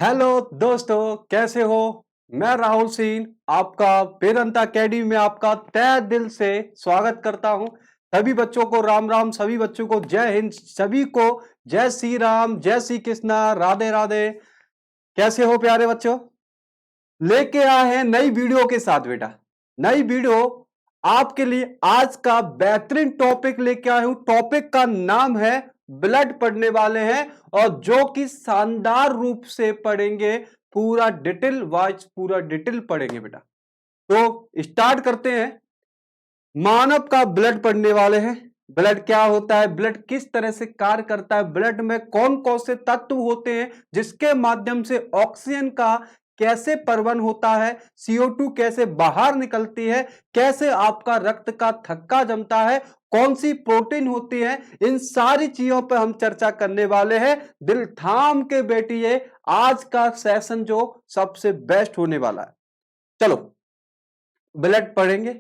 Hello दोस्तों, कैसे हो। मैं राहुल सिंह आपका वेदांता अकेडमी में आपका तहे दिल से स्वागत करता हूं। सभी बच्चों को राम राम, सभी बच्चों को जय हिंद, सभी को जय श्री राम, जय श्री कृष्णा, राधे राधे। कैसे हो प्यारे बच्चों। लेके आए हैं नई वीडियो के साथ बेटा। नई वीडियो आपके लिए आज का बेहतरीन टॉपिक लेके आया हूं। टॉपिक का नाम है ब्लड पढ़ने वाले हैं और जो कि शानदार रूप से पढ़ेंगे। पूरा डिटेल वाइज पूरा डिटेल पढ़ेंगे बेटा। तो स्टार्ट करते हैं। मानव का ब्लड पढ़ने वाले हैं। ब्लड क्या होता है, ब्लड किस तरह से कार्य करता है, ब्लड में कौन कौन से तत्व होते हैं जिसके माध्यम से ऑक्सीजन का कैसे परिवहन होता है, CO2 कैसे बाहर निकलती है, कैसे आपका रक्त का थक्का जमता है, कौन सी प्रोटीन होती है, इन सारी चीजों पर हम चर्चा करने वाले हैं। दिल थाम के बैठिए, आज का सेशन जो सबसे बेस्ट होने वाला है। चलो ब्लड पढ़ेंगे।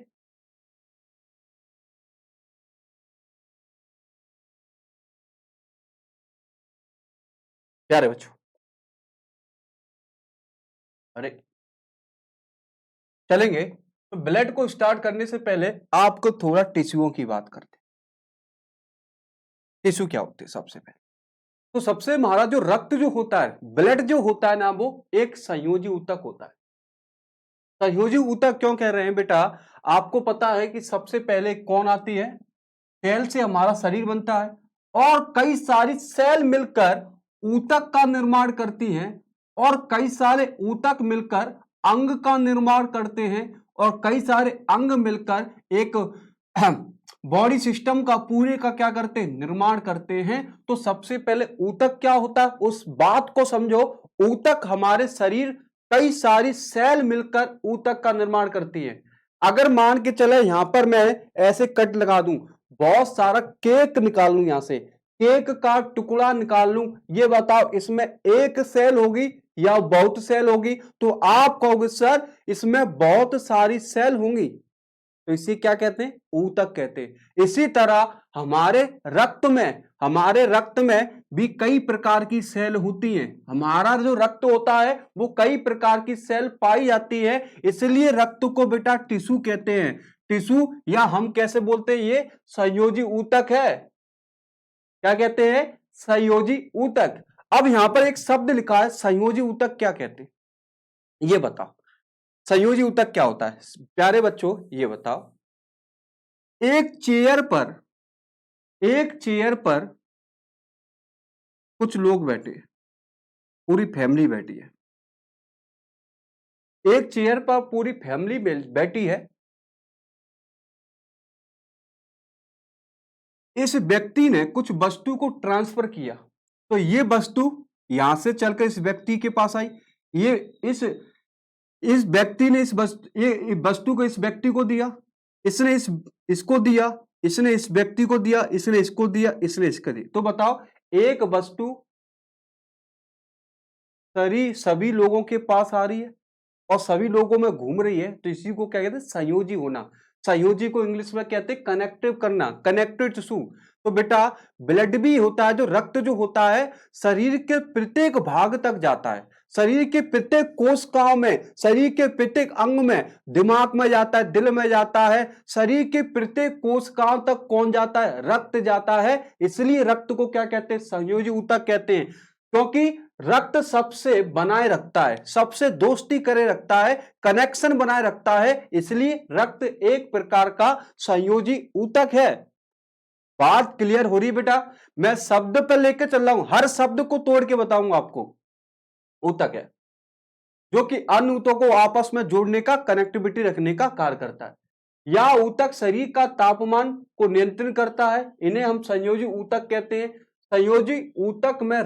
प्यारे बच्चों, अरे चलेंगे। तो ब्लड को स्टार्ट करने से पहले आपको थोड़ा टिश्यूओं की बात करते हैं। टिश्यू क्या होते हैं सबसे पहले। तो सबसे हमारा जो रक्त जो होता है, ब्लड जो होता है ना, वो एक संयोजी ऊतक होता है। संयोजी ऊतक क्यों कह रहे हैं बेटा, आपको पता है कि सबसे पहले कौन आती है, सेल से हमारा शरीर बनता है और कई सारी सेल मिलकर ऊतक का निर्माण करती हैं और कई सारे ऊतक मिलकर अंग का निर्माण करते हैं और कई सारे अंग मिलकर एक बॉडी सिस्टम का पूरे का क्या करते हैं, निर्माण करते हैं। तो सबसे पहले ऊतक क्या होता है उस बात को समझो। ऊतक हमारे शरीर, कई सारी सेल मिलकर ऊतक का निर्माण करती है। अगर मान के चले यहां पर मैं ऐसे कट लगा दूं, बहुत सारा केक निकाल लूं, यहां से केक का टुकड़ा निकाल लूं, ये बताओ इसमें एक सेल होगी या बहुत सेल होगी। तो आप कहोगे सर इसमें बहुत सारी सेल होंगी, तो इसी क्या कहते हैं, ऊतक कहते हैं। इसी तरह हमारे रक्त में भी कई प्रकार की सेल होती हैं। हमारा जो रक्त होता है वो कई प्रकार की सेल पाई जाती है, इसलिए रक्त को बेटा टिश्यू कहते हैं। टिश्यू या हम कैसे बोलते हैं, ये संयोजी ऊतक है। क्या कहते हैं, संयोजी ऊतक। अब यहां पर एक शब्द लिखा है संयोजी ऊतक, क्या कहते हैं ये बताओ। संयोजी ऊतक क्या होता है प्यारे बच्चों, ये बताओ। एक चेयर पर एक चेयर पर कुछ लोग बैठे हैं, पूरी फैमिली बैठी है। एक चेयर पर पूरी फैमिली बैठी है। इस व्यक्ति ने कुछ वस्तु को ट्रांसफर किया, तो ये वस्तु यहां से चलकर इस व्यक्ति के पास आई। ये इस व्यक्ति ने ये वस्तु को इस व्यक्ति को दिया, इसने इसको दिया, इसने इस व्यक्ति को दिया, इसने इसको दिया, इसने इसको दिया। तो बताओ, एक वस्तु सभी लोगों के पास आ रही है और सभी लोगों में घूम रही है, तो इसी को क्या कहते हैं, संयोजी होना। संयोजी को इंग्लिश में कहते हैं कनेक्टिव करना, कनेक्टिव टिश्यू। तो बेटा ब्लड भी होता है, जो रक्त जो होता है शरीर के प्रत्येक भाग तक जाता है। शरीर के प्रत्येक कोशिकाओं में, शरीर के प्रत्येक अंग में, दिमाग में जाता है, दिल में जाता है, शरीर के प्रत्येक कोशिकाओं तक कौन जाता है, रक्त जाता है। इसलिए रक्त को क्या कहते हैं, संयोजी ऊतक कहते हैं। क्योंकि रक्त सबसे बनाए रखता है, सबसे दोस्ती करे रखता है, कनेक्शन बनाए रखता है, इसलिए रक्त एक प्रकार का संयोजी ऊतक है। बात क्लियर हो रही बेटा। मैं शब्द पर लेकर चल रहा हूं, हर शब्द को तोड़ के बताऊंगा आपको। ऊतक है जो कि अन्य ऊतकों को आपस में जोड़ने का, कनेक्टिविटी रखने का कार्य करता है। या ऊतक शरीर का तापमान को नियंत्रण करता है, इन्हें हम संयोजी ऊतक कहते हैं। संयोजी ऊतक में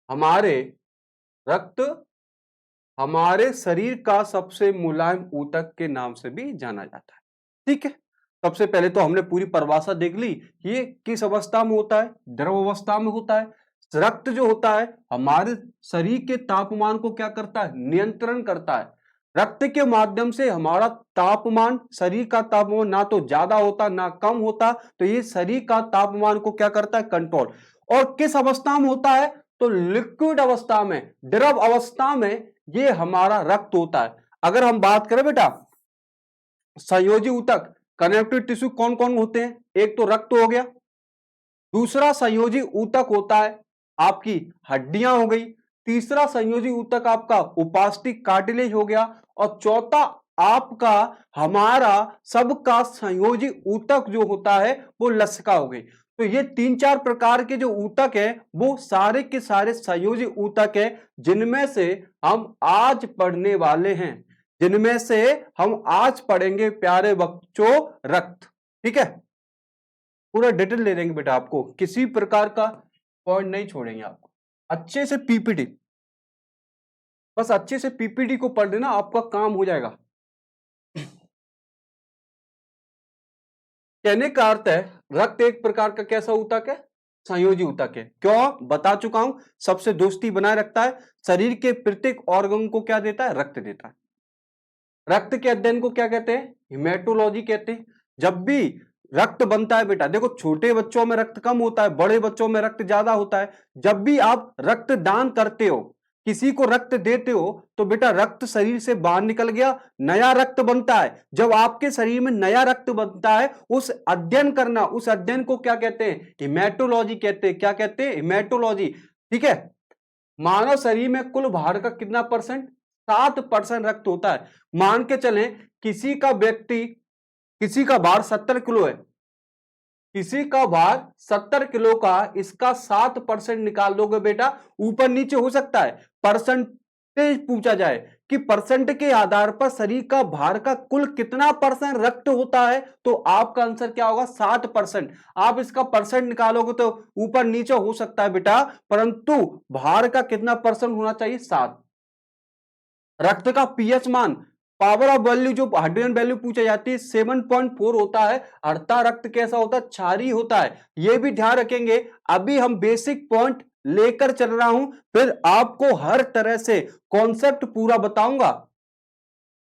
हमारे रक्त हमारे शरीर का सबसे मुलायम ऊतक के नाम से भी जाना जाता है। ठीक है, सबसे पहले तो हमने पूरी परिभाषा देख ली, ये किस अवस्था में होता है, द्रव अवस्था में होता है। रक्त जो होता है हमारे शरीर के तापमान को क्या करता है, नियंत्रण करता है। रक्त के माध्यम से हमारा तापमान, शरीर का तापमान ना तो ज्यादा होता ना कम होता, तो ये शरीर का तापमान को क्या करता है, कंट्रोल। और किस अवस्था में होता है, तो लिक्विड अवस्था में, द्रव अवस्था में ये हमारा रक्त होता है। अगर हम बात करें बेटा संयोजी ऊतक, कनेक्टिव टिश्यू कौन कौन होते हैं? एक तो रक्त हो गया, दूसरा संयोजी ऊतक होता है आपकी हड्डियां हो गई, तीसरा संयोजी ऊतक आपका उपास्टिक कार्टिलेज हो गया, और चौथा आपका हमारा सबका संयोजी ऊतक जो होता है वो लसिका हो गई। तो ये 3-4 प्रकार के जो ऊतक है वो सारे के सारे संयोजी ऊतक है, जिनमें से हम आज पढ़ने वाले हैं, जिनमें से हम आज पढ़ेंगे प्यारे बच्चों रक्त। ठीक है, पूरा डिटेल ले लेंगे बेटा, आपको किसी प्रकार का पॉइंट नहीं छोड़ेंगे। आपको अच्छे से पीपीटी, बस अच्छे से पीपीटी को पढ़ लेना, आपका काम हो जाएगा। कहने का अर्थ है रक्त एक प्रकार का कैसा ऊतक है? संयोजी ऊतक है। क्यों? बता चुका हूं, सबसे दोस्ती बनाए रखता है, शरीर के प्रत्येक ऑर्गन को क्या देता है? रक्त देता है। रक्त के अध्ययन को क्या कहते हैं? हिमेटोलॉजी कहते हैं। जब भी रक्त बनता है बेटा, देखो छोटे बच्चों में रक्त कम होता है, बड़े बच्चों में रक्त ज्यादा होता है। जब भी आप रक्त दान करते हो, किसी को रक्त देते हो, तो बेटा रक्त शरीर से बाहर निकल गया, नया रक्त बनता है। जब आपके शरीर में नया रक्त बनता है, उस अध्ययन करना, उस अध्ययन को क्या कहते हैं? हिमेटोलॉजी कहते हैं। क्या कहते हैं? हिमेटोलॉजी। ठीक है, मानव शरीर में कुल भार का कितना परसेंट? 7% रक्त होता है। मान के चलें किसी का भार 70 किलो है, किसी का भार 70 किलो का, इसका 7% निकाल दोगे बेटा, ऊपर नीचे हो सकता है, परसेंटेज पूछा जाए कि परसेंट के आधार पर शरीर का भार का कुल कितना परसेंट रक्त होता है, तो आपका आंसर क्या होगा? 7%। आप इसका परसेंट निकालोगे तो ऊपर नीचे हो सकता है बेटा, परंतु भार का कितना परसेंट होना चाहिए? 7। रक्त का पीएच मान, पावर ऑफ वैल्यू, जो हाइड्रोजन वैल्यू पूछा जाती है 7.4 होता है। अर्थात रक्त कैसा होता है? क्षारीय होता है। यह भी ध्यान रखेंगे। अभी हम बेसिक पॉइंट लेकर चल रहा हूं, फिर आपको हर तरह से कॉन्सेप्ट पूरा बताऊंगा।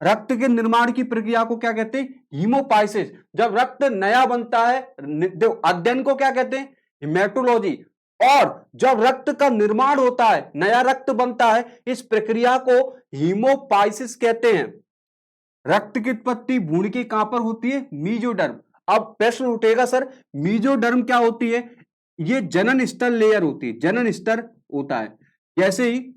रक्त के निर्माण की प्रक्रिया को क्या कहते हैं? हीमोपाइसिस। जब रक्त नया बनता है, अध्ययन को क्या कहते हैं? हिमेटोलॉजी। और जब रक्त का निर्माण होता है, नया रक्त बनता है, इस प्रक्रिया को हीमोपाइसिस कहते हैं। रक्त की उत्पत्ति भ्रूण की कहां पर होती है? मीजोडर्म। अब प्रश्न उठेगा, सर मीजोडर्म क्या होती है? ये जनन स्तर लेयर होती है, जनन स्तर होता है। जैसे ही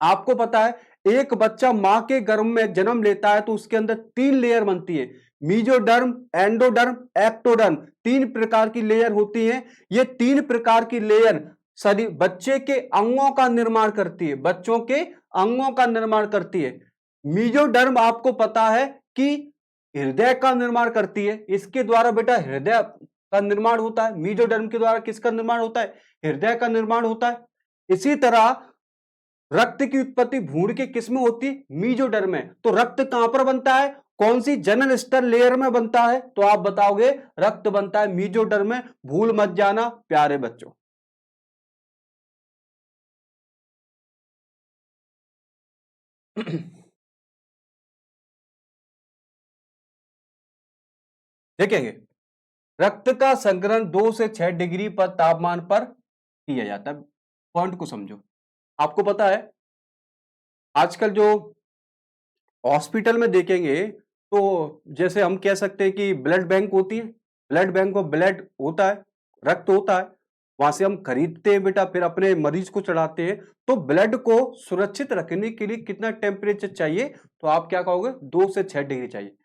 आपको पता है एक बच्चा मां के गर्भ में जन्म लेता है तो उसके अंदर 3 लेयर बनती है, मीजोडर्म, एंडोडर्म, एक्टोडर्म। 3 प्रकार की लेयर होती है। ये 3 प्रकार की लेयर शरीर बच्चे के अंगों का निर्माण करती है, बच्चों के अंगों का निर्माण करती है। मीजोडर्म आपको पता है कि हृदय का निर्माण करती है, इसके द्वारा बेटा हृदय का निर्माण होता है। मीजोडर्म के द्वारा किसका निर्माण होता है? हृदय का निर्माण होता है। इसी तरह रक्त की उत्पत्ति भ्रूण के किस में होती है? मीजोडर्म में। तो रक्त कहां पर बनता है? कौन सी जनन स्तर लेयर में बनता है? तो आप बताओगे रक्त बनता है मीजोडर्म में। भूल मत जाना प्यारे बच्चों। देखेंगे, रक्त का संग्रहण 2 से 6 डिग्री पर तापमान पर किया जाता है। पॉइंट को समझो। आपको पता है आजकल जो हॉस्पिटल में देखेंगे, तो जैसे हम कह सकते हैं कि ब्लड बैंक होती है, ब्लड बैंक में ब्लड होता है, रक्त होता है, वहां से हम खरीदते हैं बेटा, फिर अपने मरीज को चढ़ाते हैं। तो ब्लड को सुरक्षित रखने के लिए कितना टेम्परेचर चाहिए? तो आप क्या कहोगे? 2 से 6 डिग्री चाहिए।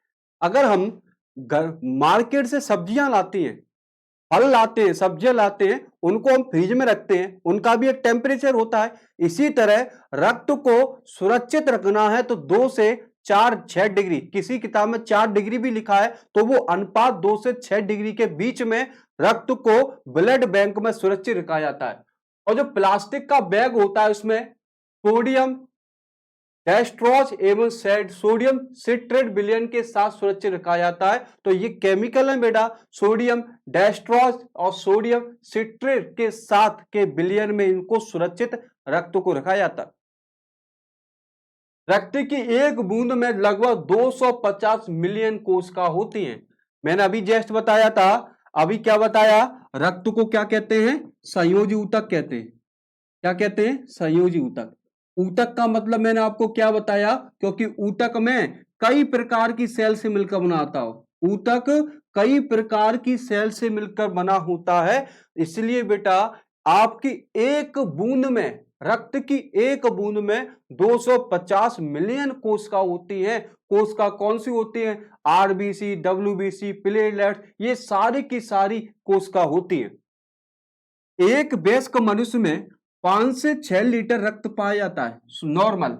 अगर हम मार्केट से सब्जियां लाते हैं, फल लाते हैं, सब्जियां लाते हैं, उनको हम फ्रिज में रखते हैं, उनका भी एक टेम्परेचर होता है। इसी तरह रक्त को सुरक्षित रखना है तो 2 से 6 डिग्री, किसी किताब में 4 डिग्री भी लिखा है, तो वो अनुपात 2 से 6 डिग्री के बीच में रक्त को ब्लड बैंक में सुरक्षित रखा जाता है। और जो प्लास्टिक का बैग होता है उसमें सोडियम डेस्ट्रोज एवं सोडियम सिट्रेट विलयन के साथ सुरक्षित रखा जाता है। तो ये केमिकल है बेटा, सोडियम डेस्ट्रोज और सोडियम सिट्रेट के साथ के विलयन में इनको सुरक्षित रक्त को रखा जाता है। रक्त की एक बूंद में लगभग 250 मिलियन कोशिका होती हैं। मैंने अभी जस्ट बताया था, अभी क्या बताया? रक्त को क्या कहते हैं? संयोजी ऊतक कहते हैं। क्या कहते हैं, संयोजी ऊतक। ऊतक का मतलब मैंने आपको क्या बताया, क्योंकि ऊतक में कई प्रकार की सेल से मिलकर बना होता हो, ऊतक कई प्रकार की सेल से मिलकर बना होता है। इसलिए बेटा आपकी एक बूंद में, रक्त की एक बूंद में 250 मिलियन कोशिका होती है। कोशिका कौन सी होती है, आरबीसी, डब्ल्यूबीसी, प्लेटलेट, ये सारी की सारी कोशिका होती है। एक वयस्क मनुष्य में 5 से 6 लीटर रक्त पाया जाता है नॉर्मल,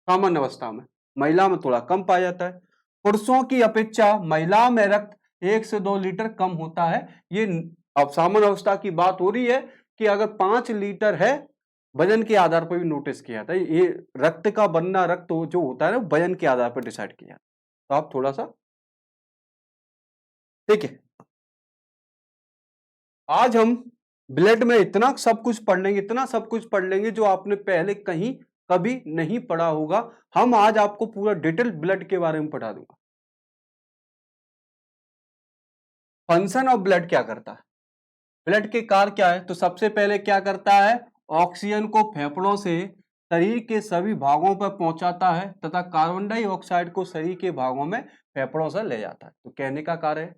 सामान्य अवस्था में। महिला में थोड़ा कम पाया जाता है। पुरुषों की अपेक्षा महिला में रक्त 1 से 2 लीटर कम होता है। ये अब सामान्य अवस्था की बात हो रही है कि अगर 5 लीटर है, वजन के आधार पर भी नोटिस किया था। ये रक्त का बनना, रक्त जो होता है ना, वजन के आधार पर डिसाइड किया। तो आप थोड़ा सा ठीक है। आज हम ब्लड में इतना सब कुछ पढ़ लेंगे, इतना सब कुछ पढ़ लेंगे जो आपने पहले कहीं कभी नहीं पढ़ा होगा। हम आज आपको पूरा डिटेल ब्लड के बारे में पढ़ा दूंगा। फंक्शन ऑफ ब्लड क्या करता है, ब्लड के कार्य क्या है, तो सबसे पहले क्या करता है, ऑक्सीजन को फेफड़ों से शरीर के सभी भागों पर पहुंचाता है तथा कार्बन डाइऑक्साइड को शरीर के भागों में फेफड़ों से ले जाता है। तो कहने का कार्य है,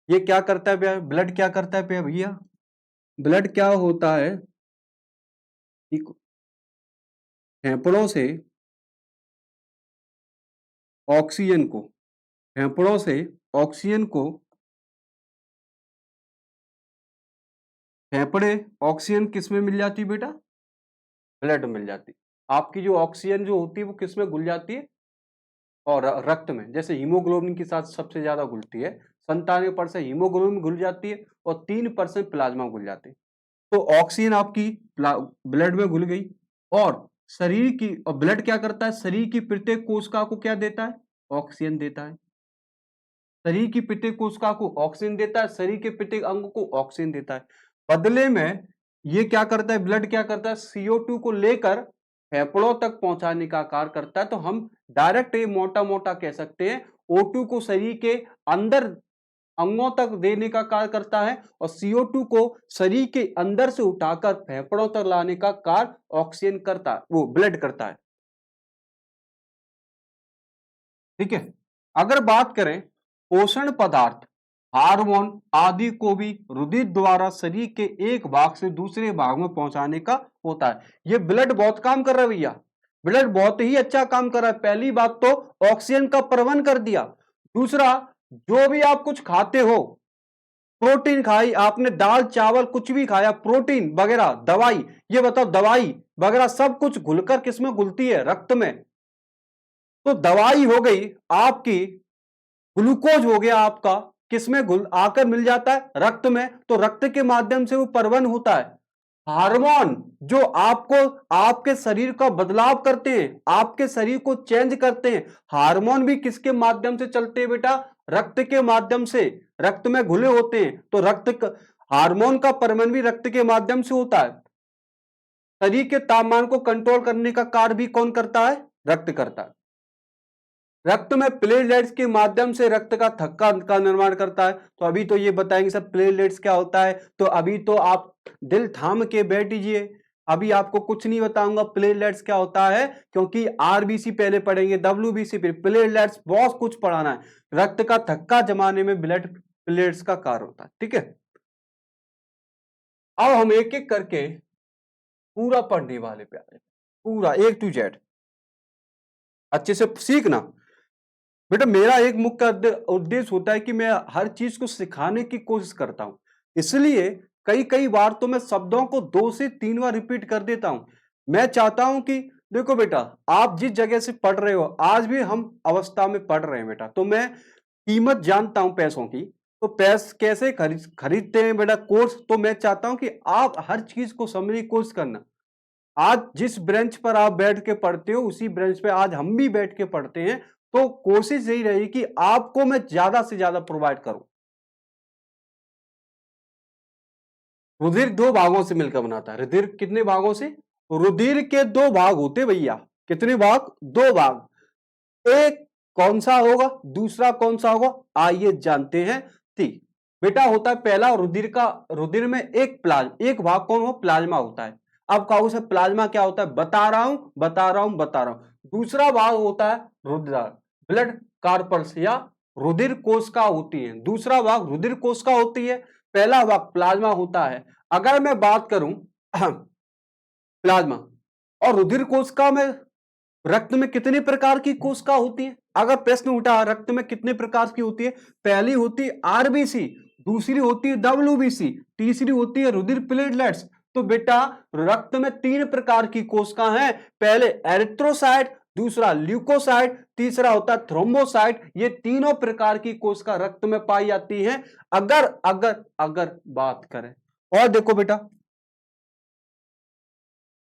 ये क्या करता है भैया, ब्लड क्या करता है भैया, ब्लड क्या होता है कि फेफड़ों से ऑक्सीजन को, फेफड़ों से ऑक्सीजन को, फेफड़े ऑक्सीजन किस में मिल जाती है बेटा, ब्लड में मिल जाती है। आपकी जो ऑक्सीजन जो होती है वो किस में घुल जाती है, और रक्त में। जैसे हीमोग्लोबिन के साथ सबसे ज्यादा घुलती है, 97% हीमोग्लोबिन घुल जाती है और 3% प्लाज्मा घुल जाते हैं। तो ऑक्सीजन आपकी ब्लड में घुल गई, और शरीर की, और ब्लड क्या करता है, शरीर की प्रत्येक कोशिका को क्या देता है, ऑक्सीजन देता है। शरीर की प्रत्येक कोशिका को ऑक्सीजन देता है, शरीर के प्रत्येक अंग को ऑक्सीजन देता है। बदले में ये क्या करता है, ब्लड क्या करता है, CO2 को लेकर फेफड़ों तक पहुंचाने का कार्य करता है। तो हम डायरेक्ट ये मोटा मोटा कह सकते हैं, O2 को शरीर के अंदर अंगों तक देने का कार्य करता है, और CO2 को शरीर के अंदर से उठाकर फेफड़ों तक लाने का कार्य ऑक्सीजन करता है, वो ब्लड करता है। ठीक है। अगर बात करें पोषण पदार्थ, हार्मोन आदि को भी रुधिर द्वारा शरीर के एक भाग से दूसरे भाग में पहुंचाने का होता है। ये ब्लड बहुत काम कर रहा है भैया, ब्लड बहुत ही अच्छा काम कर रहा है। पहली बात तो ऑक्सीजन का प्रबंध कर दिया। दूसरा, जो भी आप कुछ खाते हो, प्रोटीन खाई आपने, दाल चावल कुछ भी खाया, प्रोटीन वगैरह, दवाई, ये बताओ दवाई वगैरह सब कुछ घुलकर किसमें घुलती है, रक्त में। तो दवाई हो गई आपकी, ग्लूकोज हो गया आपका, किसमें घुल आकर मिल जाता है, रक्त में। तो रक्त के माध्यम से वो परिवहन होता है। हार्मोन जो आपको, आपके शरीर का बदलाव करते हैं, आपके शरीर को चेंज करते हैं, हार्मोन भी किसके माध्यम से चलते हैं बेटा, रक्त के माध्यम से। रक्त में घुले होते हैं, तो हार्मोन का परिवहन भी रक्त के माध्यम से होता है। शरीर के तापमान को कंट्रोल करने का कार्य भी कौन करता है, रक्त करता है। रक्त में प्लेटलेट्स के माध्यम से रक्त का थक्का का निर्माण करता है। तो अभी तो ये बताएंगे सब प्लेटलेट्स क्या होता है, तो अभी तो आप दिल थाम के बैठ दीजिए, अभी आपको कुछ नहीं बताऊंगा प्लेटलेट्स क्या होता है, क्योंकि आरबीसी पहले पढ़ेंगे, डब्ल्यूबीसी फिर प्लेटलेट्स, बहुत कुछ पढ़ाना है। रक्त का थक्का जमाने में ब्लड प्लेट्स का कार्य होता है। ठीक है, अब हम एक एक करके पूरा पढ़ने वाले प्यारे, पूरा A to Z अच्छे से सीखना बेटा। मेरा एक मुख्य उद्देश्य होता है कि मैं हर चीज को सिखाने की कोशिश करता हूं, इसलिए कई कई बार तो मैं शब्दों को 2 से 3 बार रिपीट कर देता हूं। मैं चाहता हूं कि देखो बेटा, आप जिस जगह से पढ़ रहे हो, आज भी हम अवस्था में पढ़ रहे हैं बेटा, तो मैं कीमत जानता हूं पैसों की। तो पैसे कैसे खरीदते हैं बेटा कोर्स, तो मैं चाहता हूं कि आप हर चीज को समझने की कोशिश करना। आज जिस ब्रेंच पर आप बैठ के पढ़ते हो, उसी ब्रेंच पे आज हम भी बैठ के पढ़ते हैं। तो कोशिश यही रही कि आपको मैं ज्यादा से ज्यादा प्रोवाइड करूं। रुधिर 2 भागों से मिलकर बनाता है। रुधिर कितने भागों से, रुधिर के 2 भाग होते भैया। कितने भाग, 2 भाग। एक कौन सा होगा, दूसरा कौन सा होगा, आइए जानते हैं। ठीक बेटा, होता है पहला रुधिर का, रुधिर में एक भाग कौन हो, प्लाज्मा होता है। अब कहोगे सर प्लाज्मा क्या होता है, बता रहा हूं। दूसरा भाग होता है रुधिर, ब्लड कार्पल्स या रुधिर कोशिका होती है। दूसरा भाग रुधिर कोशिका होती है, पहला भाग प्लाज्मा होता है। अगर मैं बात करूं प्लाज्मा और रुधिर कोशिका में, रक्त में कितने प्रकार की कोशिका होती है, अगर प्रश्न उठा रक्त में कितने प्रकार की होती है, पहली होती है आरबीसी, दूसरी होती है डब्ल्यूबीसी, तीसरी होती है रुधिर प्लेटलेट्स। तो बेटा रक्त में तीन प्रकार की कोशिका हैं, पहले एरिथ्रोसाइट, दूसरा ल्यूकोसाइट, तीसरा होता है थ्रोम्बोसाइट। ये तीनों प्रकार की कोशिका रक्त में पाई जाती हैं। अगर अगर अगर बात करें और देखो बेटा,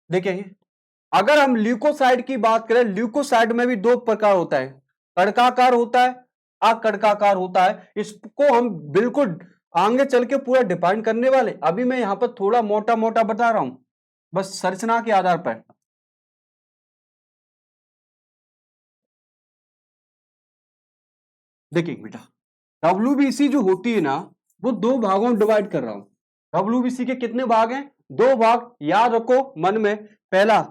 देखिए अगर हम ल्यूकोसाइट की बात करें, ल्यूकोसाइट में भी दो प्रकार होता है, कड़काकार होता है, अकड़काकार होता है। इसको हम बिल्कुल आगे चल के पूरा डिफाइन करने वाले, अभी मैं यहां पर थोड़ा मोटा मोटा बता रहा हूं बस संरचना के आधार पर। देखिए बेटा डब्ल्यूबीसी जो होती है ना, वो दो भागों में डिवाइड कर रहा हूं। डब्ल्यूबीसी के कितने भाग हैं, दो भाग, याद रखो मन में। पहला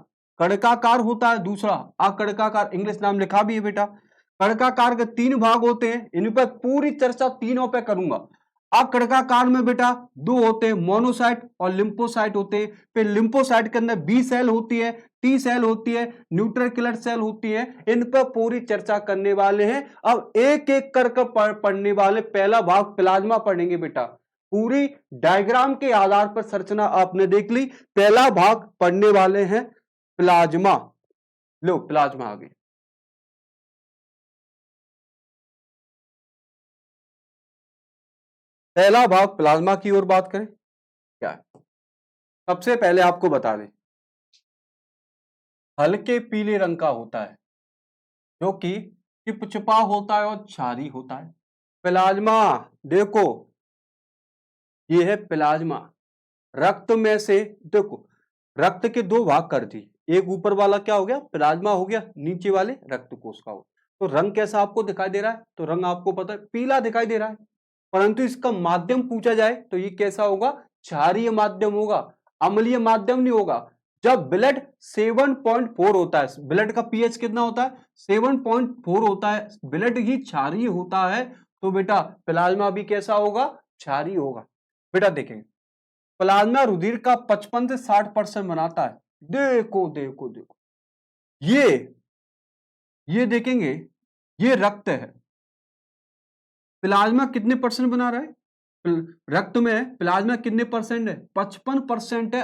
कड़काकार होता है, दूसरा अकड़काकार, इंग्लिश नाम लिखा भी है बेटा। कड़काकार के तीन भाग होते हैं, इन पर पूरी चर्चा तीनों पे करूंगा। अकड़काकार में बेटा दो होते हैं, मोनोसाइट और लिम्फोसाइट होते हैं। फिर लिम्फोसाइट के अंदर बी सेल होती है, टी सेल होती है, न्यूट्रल किलर सेल होती है। इन पर पूरी चर्चा करने वाले हैं। अब एक एक कर पढ़ने वाले। पहला भाग प्लाज्मा पढ़ेंगे बेटा, पूरी डायग्राम के आधार पर संरचना आपने देख ली। पहला भाग पढ़ने वाले हैं प्लाज्मा। लो प्लाज्मा आ गई। पहला भाग प्लाज्मा की ओर बात करें, क्या है सबसे पहले आपको बता दें, हल्के पीले रंग का होता है, जो कि चिपचिपा होता है और क्षारी होता है। प्लाज्मा देखो, ये है प्लाज्मा। रक्त में से देखो, रक्त के दो भाग कर दी, एक ऊपर वाला क्या हो गया प्लाज्मा हो गया, नीचे वाले रक्त कोशिका हो। तो रंग कैसा आपको दिखाई दे रहा है, तो रंग आपको पता है पीला दिखाई दे रहा है। परंतु इसका माध्यम पूछा जाए तो ये कैसा होगा, क्षारीय माध्यम होगा, अम्लीय माध्यम नहीं होगा। जब ब्लड 7.4 होता है, ब्लड का पीएच कितना होता है 7.4 होता है, ब्लड ही क्षारीय होता है, तो बेटा प्लाज्मा भी कैसा होगा, क्षारीय होगा। बेटा देखेंगे प्लाज्मा रुधिर का 55 से 60% बनाता है। देखो देखो देखो, ये ये देखेंगे, ये रक्त है, प्लाज्मा कितने परसेंट बना रहा है, रक्त में प्लाज्मा कितने परसेंट है, 55% है।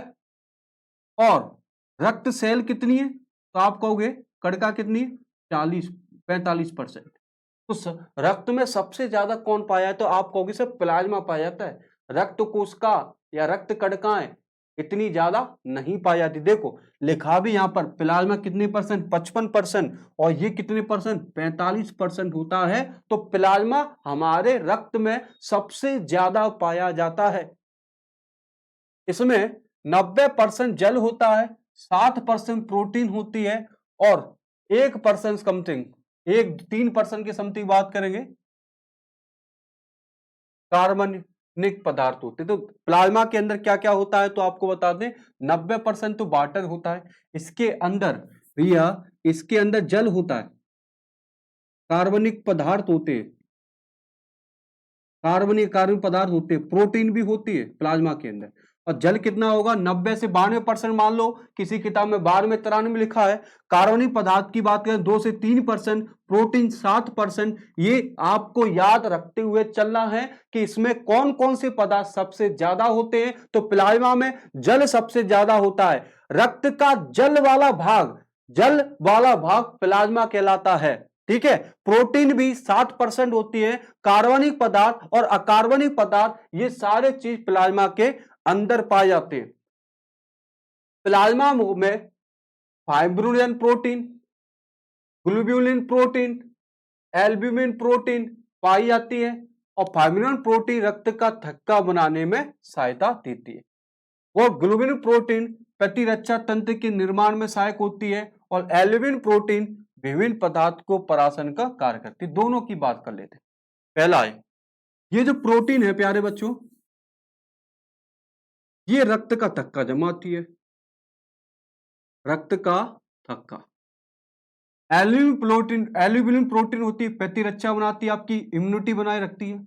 और रक्त सेल कितनी है, तो आप कहोगे कणिका कितनी है, 45% तो रक्त में सबसे ज्यादा कौन पाया है, तो आप कहोगे सर प्लाज्मा पाया जाता है। रक्त कोशिका या रक्त कणिकाएं इतनी ज्यादा नहीं पाई जाती। देखो लिखा भी यहां पर प्लाज्मा कितने परसेंट, 55%, और ये कितने परसेंट, 45% होता है। तो प्लाज्मा हमारे रक्त में सबसे ज्यादा पाया जाता है। इसमें 90% जल होता है, 7% प्रोटीन होती है, और 1% समथिंग, 3% की समथिंग बात करेंगे कार्बनिक पदार्थ होते हैं। तो प्लाज्मा के अंदर क्या क्या होता है, तो आपको बता दें 90% तो वाटर होता है, इसके अंदर भैया, इसके अंदर जल होता है, कार्बनिक पदार्थ होते हैं, कार्बनिक पदार्थ होते हैं, प्रोटीन भी होती है प्लाज्मा के अंदर। और जल कितना होगा, 90 से 92% मान लो, किसी किताब में 92 में 93 में लिखा है। कार्बनिक पदार्थ की बात करें 2 से 3%, प्रोटीन 7%। ये आपको याद रखते हुए चलना है कि इसमें कौन कौन से पदार्थ सबसे ज्यादा होते हैं। तो प्लाज्मा में जल सबसे ज्यादा होता है। रक्त का जल वाला भाग प्लाज्मा कहलाता है, ठीक है। प्रोटीन भी 7% होती है, कार्बनिक पदार्थ और अकार्बनिक पदार्थ ये सारे चीज प्लाज्मा के अंदर पाए जाते हैं। प्लाज्मा में fibrinogen protein, globulin protein, albumin protein पाई जाती है। और फाइब्रिनोजन प्रोटीन रक्त का थक्का बनाने में सहायता देती है। वो ग्लोब्यूलिन प्रोटीन प्रतिरक्षा तंत्र के निर्माण में सहायक होती है, और एल्ब्यूमिन प्रोटीन विभिन्न पदार्थ को परासन का कार्य करती है। दोनों की बात कर लेते हैं। पहला है ये जो प्रोटीन है प्यारे बच्चों, ये रक्त का थक्का जमाती है, रक्त का थक्का। एल्यूमिनियम प्रोटीन होती है, प्रतिरक्षा बनाती है, आपकी इम्यूनिटी बनाए रखती है।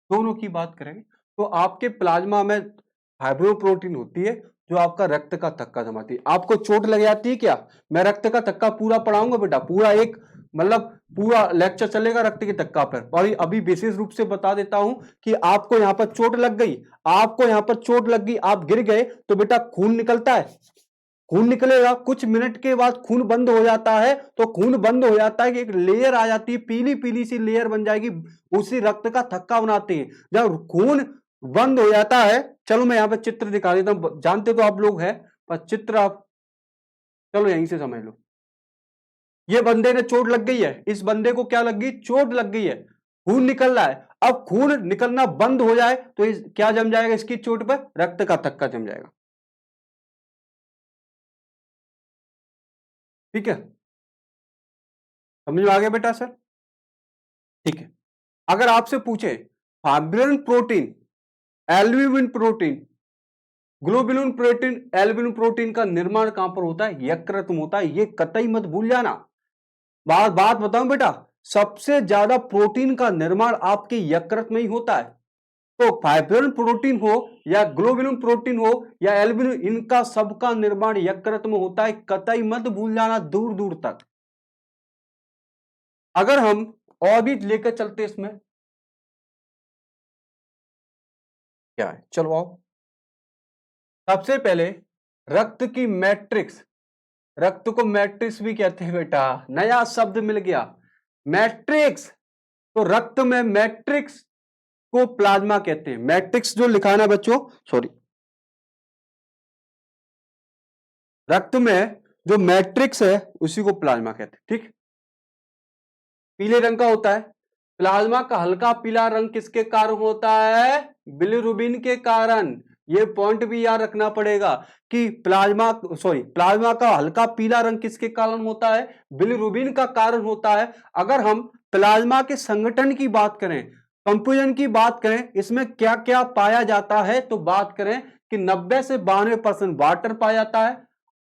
दोनों की बात करेंगे तो आपके प्लाज्मा में फाइब्रोप्रोटीन होती है जो आपका रक्त का थक्का जमाती है। आपको चोट लग जाती है क्या? मैं रक्त का थक्का पूरा पढ़ाऊंगा बेटा, पूरा एक मतलब पूरा लेक्चर चलेगा रक्त के थक्का पर। और अभी विशेष रूप से बता देता हूं कि आपको यहां पर चोट लग गई, आपको यहां पर चोट लग गई, आप गिर गए तो बेटा खून निकलता है, खून निकलेगा, कुछ मिनट के बाद खून बंद हो जाता है। तो खून बंद हो जाता है कि एक लेयर आ जाती है, पीली पीली सी लेयर बन जाएगी, उसी रक्त का थक्का बनाते हैं। जब खून बंद हो जाता है, चलो मैं यहां पर चित्र दिखा देता हूं, जानते तो आप लोग हैं पर चित्र आप चलो यहीं से समझ लो। ये बंदे ने चोट लग गई है, इस बंदे को क्या लग गई? चोट लग गई है, खून निकल रहा है। अब खून निकलना बंद हो जाए तो क्या जम जाएगा इसकी चोट पर? रक्त का थक्का जम जाएगा। ठीक है, समझ में आ गया बेटा सर? ठीक है, अगर आपसे पूछे fibrin protein, albumin protein, globulin protein, albumin protein का निर्माण कहां पर होता है? यकृत में होता है, ये कतई मत भूल जाना। बात बात बताऊं बेटा, सबसे ज्यादा प्रोटीन का निर्माण आपके यकृत में ही होता है। तो फाइब्रिन प्रोटीन हो या ग्लोबुलिन प्रोटीन हो या एल्ब्यूमिन, इनका सबका निर्माण यकृत में होता है, कतई मत भूल जाना दूर दूर तक। अगर हम और भी लेकर चलते इसमें क्या है, चलो आओ। सबसे पहले रक्त की मैट्रिक्स, रक्त को मैट्रिक्स भी कहते हैं बेटा, नया शब्द मिल गया, मैट्रिक्स। तो रक्त में मैट्रिक्स को प्लाज्मा कहते हैं। मैट्रिक्स जो लिखा है ना बच्चों, सॉरी, रक्त में जो मैट्रिक्स है उसी को प्लाज्मा कहते हैं। ठीक, पीले रंग का होता है। प्लाज्मा का हल्का पीला रंग किसके कारण होता है? बिलिरुबिन के कारण। ये पॉइंट भी याद रखना पड़ेगा कि प्लाज्मा का हल्का पीला रंग किसके कारण होता है? बिलिरुबिन का कारण होता है। अगर हम प्लाज्मा के संगठन की बात करें, कंपोजिशन की बात करें, इसमें क्या क्या पाया जाता है, तो बात करें कि 90 से 92% वाटर पाया जाता है,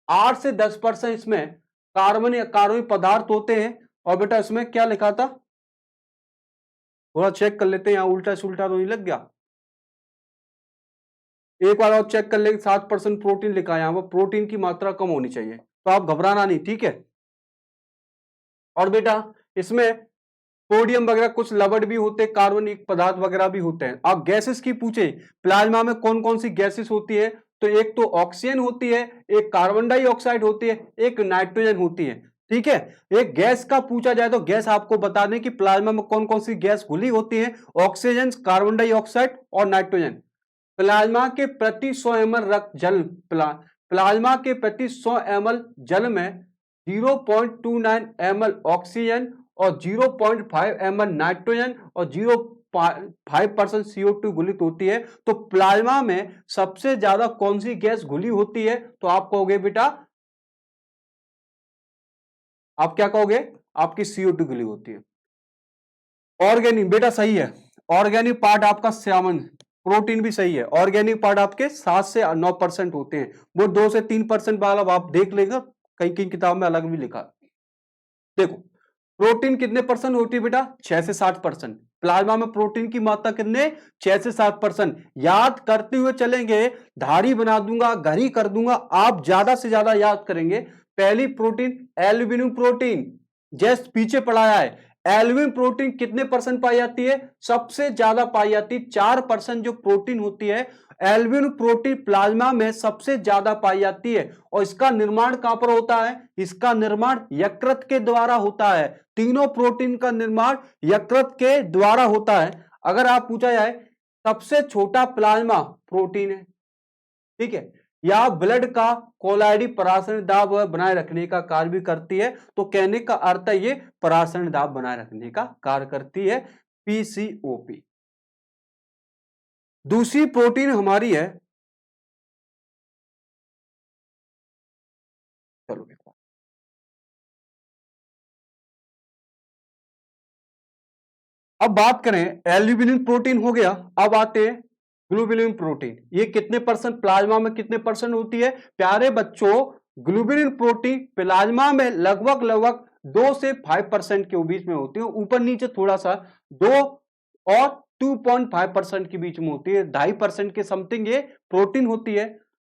8 से 10% इसमें कार्बन या कार्बनिक पदार्थ होते हैं। और बेटा इसमें क्या लिखा था, थोड़ा चेक कर लेते हैं, यहां उल्टा सुल्टा तो नहीं लग गया। एक बार और चेक कर ले, 7% प्रोटीन लिखा है, यहां पर प्रोटीन की मात्रा कम होनी चाहिए, तो आप घबराना नहीं, ठीक है। और बेटा इसमें सोडियम वगैरह कुछ लवण भी होते हैं, कार्बनिक पदार्थ वगैरह भी होते हैं। आप गैसेस की पूछे, प्लाज्मा में कौन कौन सी गैसेस होती है, तो एक तो ऑक्सीजन होती है, एक कार्बन डाइऑक्साइड होती है, एक नाइट्रोजन होती है। ठीक है, एक गैस का पूछा जाए तो गैस आपको बता दें कि प्लाज्मा में कौन कौन सी गैस घुली होती है, ऑक्सीजन, कार्बन डाइऑक्साइड और नाइट्रोजन। प्लाज्मा के प्रति 100 ml रक्त जल प्लाज्मा के प्रति 100 ml जल में 0.29 ml ऑक्सीजन और 0.5 ml नाइट्रोजन और 0.5% CO2 घुलित होती है। तो प्लाज्मा में सबसे ज्यादा कौन सी गैस घुली होती है, तो आप कहोगे बेटा, आप क्या कहोगे, आपकी CO2 घुली होती है। ऑर्गेनिक बेटा सही है, ऑर्गेनिक पार्ट आपका श्यामन, प्रोटीन भी सही है। ऑर्गेनिक पार्ट आपके 7 से 9% होते हैं, वो 2 से 3% वाला आप देख लेगा, कहीं कहीं किताब में अलग भी लिखा। देखो प्रोटीन कितने परसेंट होती है बेटा? 6 से 7%। प्लाज्मा में प्रोटीन की मात्रा कितने? 6 से 7%। याद करते हुए चलेंगे, धारी बना दूंगा, घड़ी कर दूंगा, आप ज्यादा से ज्यादा याद करेंगे। पहली प्रोटीन एल्ब्यूमिन प्रोटीन, जस्ट पीछे पढ़ाया है। एल्ब्यूमिन प्रोटीन कितने परसेंट पाई जाती है? सबसे ज्यादा पाई जाती है, 4% जो प्रोटीन होती है एल्ब्यूमिन प्रोटीन प्लाज्मा में सबसे ज्यादा पाई जाती है। और इसका निर्माण कहां पर होता है? इसका निर्माण यकृत के द्वारा होता है। तीनों प्रोटीन का निर्माण यकृत के द्वारा होता है। अगर आप पूछा जाए सबसे छोटा प्लाज्मा प्रोटीन है, ठीक है, या ब्लड का कोलाइडी परासरण दाब बनाए रखने का कार्य भी करती है, तो कहने का अर्थ है ये परासरण दाब बनाए रखने का कार्य करती है, पीसीओपी। दूसरी प्रोटीन हमारी है, चलो अब बात करें, एल्ब्यूमिन प्रोटीन हो गया, अब आते हैं ग्लोबुलिन प्रोटीन। ये कितने परसेंट प्लाज्मा में कितने परसेंट होती है प्यारे बच्चों? ग्लोबुलिन प्रोटीन प्लाज्मा में लगभग 2 से 5% के बीच में होती है, ऊपर नीचे थोड़ा सा 2 और 2.5% के बीच में होती है, 2.5% के समथिंग ये प्रोटीन होती है।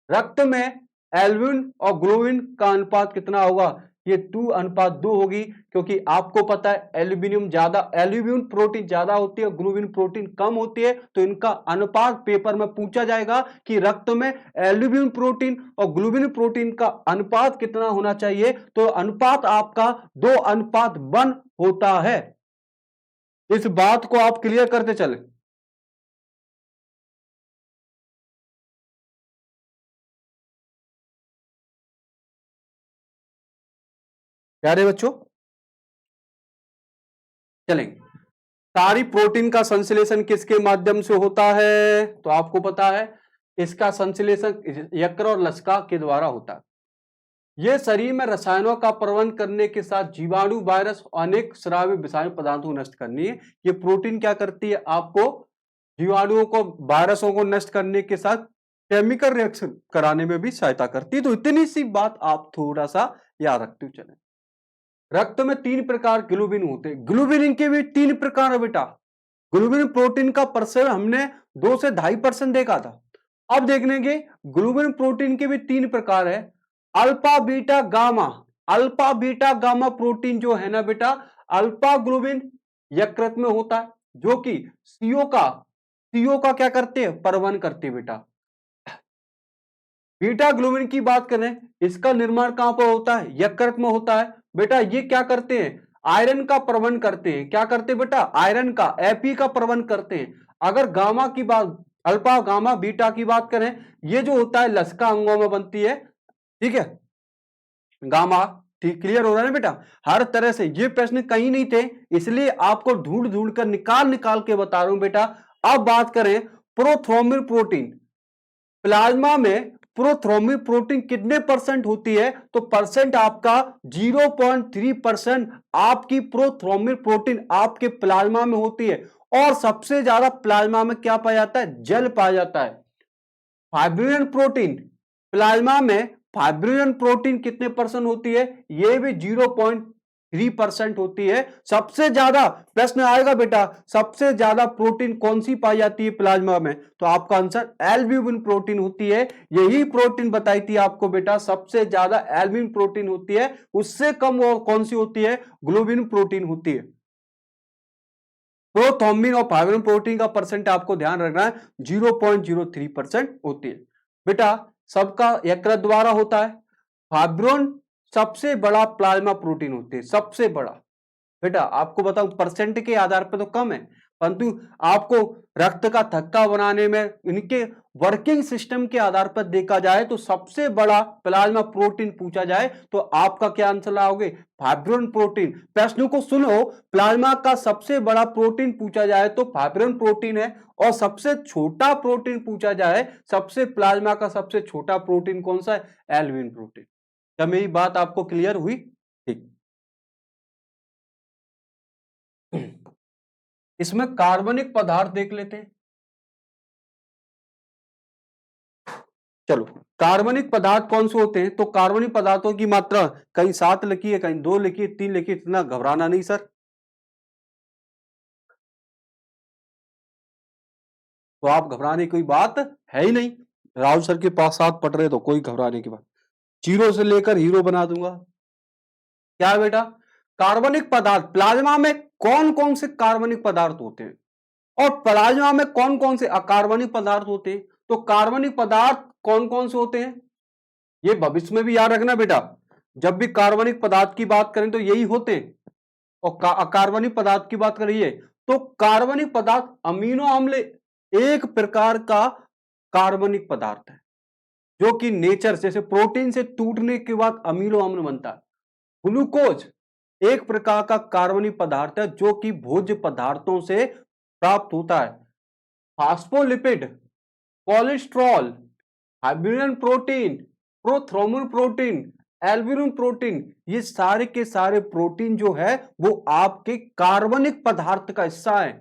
रक्त में एल्ब्यूमिन और ग्लोबुलिन का अनुपात कितना होगा? ये 2:2 होगी, क्योंकि आपको पता है एल्ब्यूमिन प्रोटीन ज्यादा होती है, ग्लोबुलिन प्रोटीन कम होती है, तो इनका अनुपात पेपर में पूछा जाएगा कि रक्त में एल्ब्यूमिन प्रोटीन और ग्लोबुलिन प्रोटीन का अनुपात कितना होना चाहिए, तो अनुपात आपका 2:1 होता है। इस बात को आप क्लियर करते चले। प्यारे बच्चों चलेंगे, सारी प्रोटीन का संश्लेषण किसके माध्यम से होता है? तो आपको पता है इसका संश्लेषण यकृत और लसिका के द्वारा होता है। यह शरीर में रसायनों का प्रबंधन करने के साथ जीवाणु, वायरस और अनेक स्रावी विषाक्त पदार्थों को नष्ट करनी है। ये प्रोटीन क्या करती है? आपको जीवाणुओं को, वायरसों को नष्ट करने के साथ केमिकल रिएक्शन कराने में भी सहायता करती है। तो इतनी सी बात आप थोड़ा सा याद रखते हुए चले। रक्त में 3 प्रकार ग्लोबुलिन होते हैं। ग्लोबुलिन के भी 3 प्रकार है बेटा। ग्लोबुलिन प्रोटीन का परसेंट हमने 2 से 2.5% देखा था। अब देखने ग्लोबुलिन प्रोटीन के भी 3 प्रकार है, alpha beta gamma. Alpha beta gamma protein जो है ना बेटा, अल्फा ग्लोबुलिन यकृत में होता है, जो कि सीओ का क्या करते हैं? प्रबंधन करते हैं बेटा। बीटा ग्लोबुलिन की बात करें, इसका निर्माण कहां पर होता है? यकृत में होता है बेटा। ये क्या करते हैं? आयरन का प्रबंधन करते हैं। क्या करते हैं बेटा? आयरन का, एपी का प्रबंधन करते हैं। अगर गामा की बात, अल्फा गामा बीटा की बात करें, ये जो होता है लसिका अंगों में बनती है, ठीक है, गामा। ठीक, क्लियर हो रहा है बेटा? हर तरह से ये प्रश्न कहीं नहीं थे, इसलिए आपको ढूंढ ढूंढ कर निकाल के बता रहा हूं बेटा। अब बात करें प्रोथ्रोम्बिन प्रोटीन, प्लाज्मा में प्रोथ्रोम्बिन प्रोटीन कितने परसेंट होती है? तो परसेंट आपका 0.3% आपकी प्रोथ्रोम्बिन प्रोटीन आपके प्लाज्मा में होती है। और सबसे ज्यादा प्लाज्मा में क्या पाया जाता है? जल पाया जाता है। फाइब्रिनोजन प्रोटीन, प्लाज्मा में फाइब्रिनोजन प्रोटीन कितने परसेंट होती है? ये भी 0.3% होती है। सबसे ज्यादा प्रश्न आएगा बेटा, सबसे ज्यादा प्रोटीन कौन सी पाई जाती है प्लाज्मा में? तो आपका आंसर एल्ब्यूमिन प्रोटीन होती है। यही प्रोटीन बताई थी आपको बेटा, सबसे ज्यादा एल्ब्यूमिन प्रोटीन होती है। उससे कम और कौन सी होती है? ग्लोबुलिन प्रोटीन होती है। प्रोथ्रोम्बिन और फाइब्रिनोजन प्रोटीन का परसेंट आपको ध्यान रखना है, 0.03% होती है बेटा। सबका यकृत द्वारा होता है। फाइब्रिनोजन सबसे बड़ा प्लाज्मा प्रोटीन होती है, सबसे बड़ा बेटा। आपको बताऊं परसेंट के आधार पर तो कम है, परंतु आपको रक्त का थक्का बनाने में इनके वर्किंग सिस्टम के आधार पर देखा जाए तो सबसे बड़ा प्लाज्मा प्रोटीन पूछा जाए तो आपका क्या आंसर लाओगे? Fibrinogen protein. प्रश्न को सुनो, प्लाज्मा का सबसे बड़ा प्रोटीन पूछा जाए तो फाइब्रिनोजन प्रोटीन है, और सबसे छोटा प्रोटीन पूछा जाए, सबसे प्लाज्मा का सबसे छोटा प्रोटीन कौन सा है? Albumin protein. क्या मेरी बात आपको क्लियर हुई? ठीक। इसमें कार्बनिक पदार्थ देख लेते हैं। चलो, कार्बनिक पदार्थ कौन से होते हैं? तो कार्बनिक पदार्थों की मात्रा कहीं 7 लिखी है, कहीं 2 लिखी है, 3 लिखी है। इतना घबराना नहीं सर। तो आप घबराने की कोई बात है ही नहीं। राहुल सर के पास 7 पढ़ रहे तो कोई घबराने की बात, जीरो से लेकर हीरो बना दूंगा। क्या है बेटा? कार्बनिक पदार्थ, प्लाज्मा में कौन कौन से कार्बनिक पदार्थ होते हैं और प्लाज्मा में कौन कौन से अकार्बनिक पदार्थ होते हैं? तो कार्बनिक पदार्थ कौन कौन से होते हैं, ये भविष्य में भी याद रखना बेटा। जब भी कार्बनिक पदार्थ की बात करें तो यही होते हैं, और अकार्बनिक पदार्थ की बात करिए तो कार्बनिक पदार्थ अमीनो अम्ल एक प्रकार का कार्बनिक पदार्थ है, जो कि नेचर जैसे प्रोटीन से टूटने के बाद अमीनो अम्ल बनता है। ग्लूकोज एक प्रकार का कार्बनिक पदार्थ है जो कि भोज्य पदार्थों से प्राप्त होता है। फास्फोलिपिड, कोलेस्ट्रॉल, हाइब्रिडन protein, prothrombin protein, albumin protein, ये सारे के सारे प्रोटीन जो है वो आपके कार्बनिक पदार्थ का हिस्सा है।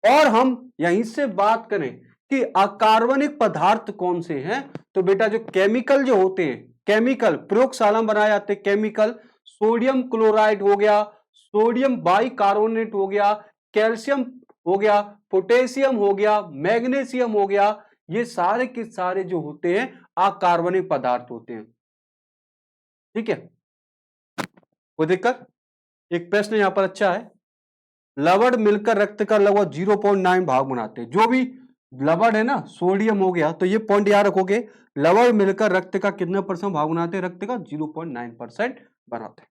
और हम यहीं से बात करें कि अकार्बनिक पदार्थ कौन से हैं, तो बेटा जो केमिकल जो होते हैं, केमिकल प्रयोगशाला में बनाए जाते केमिकल, सोडियम क्लोराइड हो गया, सोडियम बाइकार्बोनेट हो गया, कैल्शियम हो गया, पोटेशियम हो गया, मैग्नीशियम हो गया, ये सारे के सारे जो होते हैं अकार्बनिक पदार्थ होते हैं। ठीक है, कोई दिक्कत? एक प्रश्न यहां पर अच्छा है, लवण मिलकर रक्त का लगभग 0.9 भाग बनाते हैं। जो भी लवण है ना, सोडियम हो गया, तो ये पॉइंट याद रखोगे, लवण मिलकर रक्त का कितने परसेंट भाग बनाते हैं? रक्त का 0.9% बनाते हैं।